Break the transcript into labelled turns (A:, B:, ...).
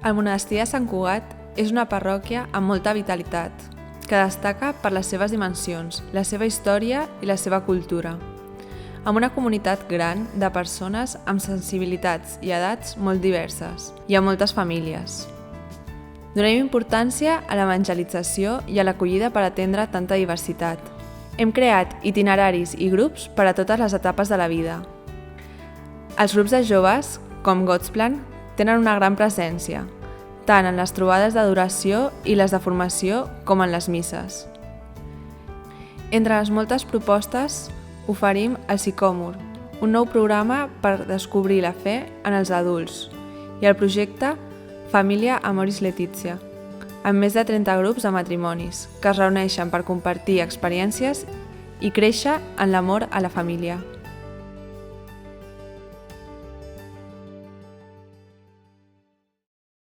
A: El monestir de Sant Cugat és una parròquia amb molta vitalitat, que destaca per les seves dimensions, la seva història i la seva cultura, amb una comunitat gran de persones amb sensibilitats i edats molt diverses i amb moltes famílies. Donem importància a l'evangelització i a l'acollida per atendre tanta diversitat. Hem creat itineraris i grups per a totes les etapes de la vida. Els grups de joves, com Godsplan, tenen una gran presència, tant en les trobades d'adoració i les de formació com en les misses. Entre les moltes propostes, oferim el Sicòmor, un nou programa per descobrir la fe en els adults, i el projecte Família Amoris Laetitia, amb més de 30 grups de matrimonis que es reuneixen per compartir experiències i créixer en l'amor a la família.